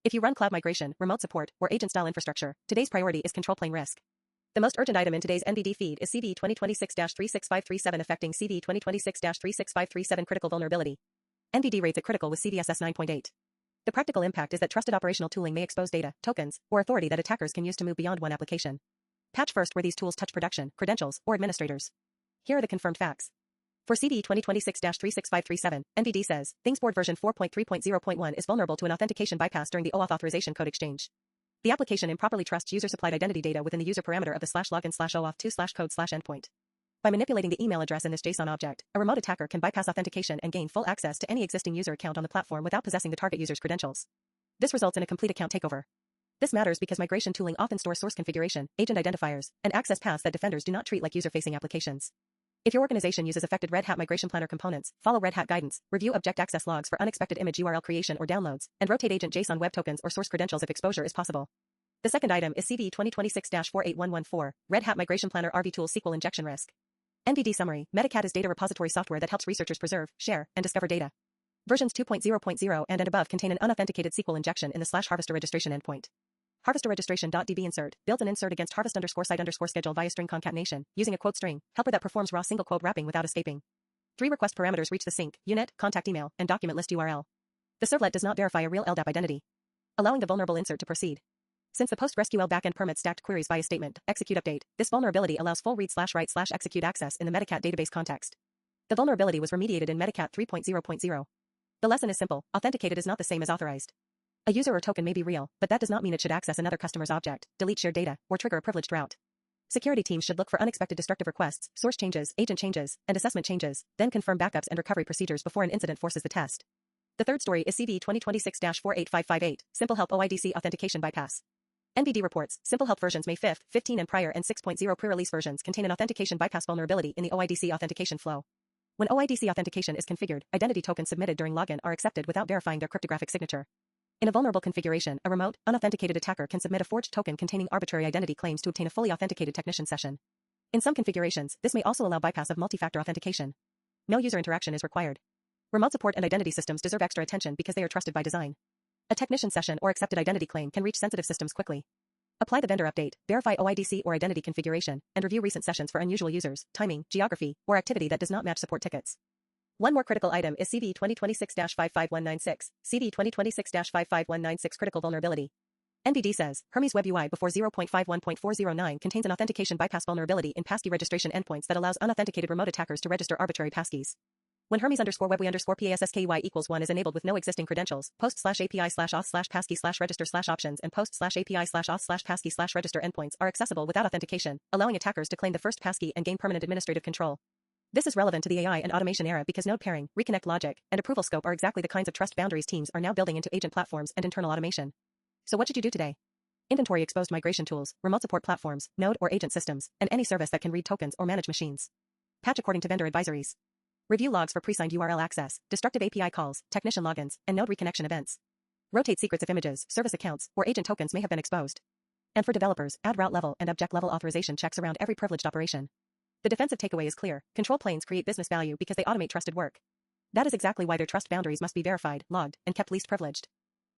If you run cloud migration, remote support, or agent-style infrastructure, today's priority is control plane risk. The most urgent item in today's NBD feed is CVE 2026-36537 affecting CVE 2026-36537 critical vulnerability. NBD rates it critical with CVSS 9.8. The practical impact is that trusted operational tooling may expose data, tokens, or authority that attackers can use to move beyond one application. Patch first where these tools touch production, credentials, or administrators. Here are the confirmed facts. For CVE 2026-36537, NBD says, Things Board version 4.3.0.1 is vulnerable to an authentication bypass during the OAuth authorization code exchange. The application improperly trusts user-supplied identity data within the user parameter of the /login/OAuth2/code/endpoint. By manipulating the email address in this JSON object, a remote attacker can bypass authentication and gain full access to any existing user account on the platform without possessing the target user's credentials. This results in a complete account takeover. This matters because migration tooling often stores source configuration, agent identifiers, and access paths that defenders do not treat like user-facing applications. If your organization uses affected Red Hat Migration Planner components, follow Red Hat guidance, review object access logs for unexpected image URL creation or downloads, and rotate agent JSON web tokens or source credentials if exposure is possible. The second item is CVE 2026-48114, Red Hat Migration Planner RV Tools SQL injection risk. NBD summary, Metacat is data repository software that helps researchers preserve, share, and discover data. Versions 2.0.0 and above contain an unauthenticated SQL injection in the /harvester registration endpoint. Harvester registration.db insert builds an insert against harvest_site_schedule via string concatenation, using a quote string, helper that performs raw single quote wrapping without escaping. 3 request parameters reach the sync, unit, contact email, and document list URL. The servlet does not verify a real LDAP identity, allowing the vulnerable insert to proceed. Since the PostgreSQL backend permits stacked queries via statement, execute update, this vulnerability allows full read/write/execute access in the Metacat database context. The vulnerability was remediated in Metacat 3.0.0. The lesson is simple, authenticated is not the same as authorized. A user or token may be real, but that does not mean it should access another customer's object, delete shared data, or trigger a privileged route. Security teams should look for unexpected destructive requests, source changes, agent changes, and assessment changes, then confirm backups and recovery procedures before an incident forces the test. The third story is CVE 2026-48558, Simple Help OIDC Authentication Bypass. NBD reports, Simple Help versions May 5, 15 and prior and 6.0 pre-release versions contain an authentication bypass vulnerability in the OIDC authentication flow. When OIDC authentication is configured, identity tokens submitted during login are accepted without verifying their cryptographic signature. In a vulnerable configuration, a remote, unauthenticated attacker can submit a forged token containing arbitrary identity claims to obtain a fully authenticated technician session. In some configurations, this may also allow bypass of multi-factor authentication. No user interaction is required. Remote support and identity systems deserve extra attention because they are trusted by design. A technician session or accepted identity claim can reach sensitive systems quickly. Apply the vendor update, verify OIDC or identity configuration, and review recent sessions for unusual users, timing, geography, or activity that does not match support tickets. One more critical item is CVE 2026-55196, CVE 2026-55196 critical vulnerability. NBD says, Hermes Web UI before 0.51.409 contains an authentication bypass vulnerability in passkey registration endpoints that allows unauthenticated remote attackers to register arbitrary passkeys. When Hermes_Web_PASSKY equals 1 is enabled with no existing credentials, post/API/auth/passkey/register/options and post/API/auth/passkey/register endpoints are accessible without authentication, allowing attackers to claim the first passkey and gain permanent administrative control. This is relevant to the AI and automation era because node pairing, reconnect logic, and approval scope are exactly the kinds of trust boundaries teams are now building into agent platforms and internal automation. So what should you do today? Inventory exposed migration tools, remote support platforms, node or agent systems, and any service that can read tokens or manage machines. Patch according to vendor advisories. Review logs for pre-signed URL access, destructive API calls, technician logins, and node reconnection events. Rotate secrets if images, service accounts, or agent tokens may have been exposed. And for developers, add route level and object level authorization checks around every privileged operation. The defensive takeaway is clear. Control planes create business value because they automate trusted work. That is exactly why their trust boundaries must be verified, logged, and kept least privileged.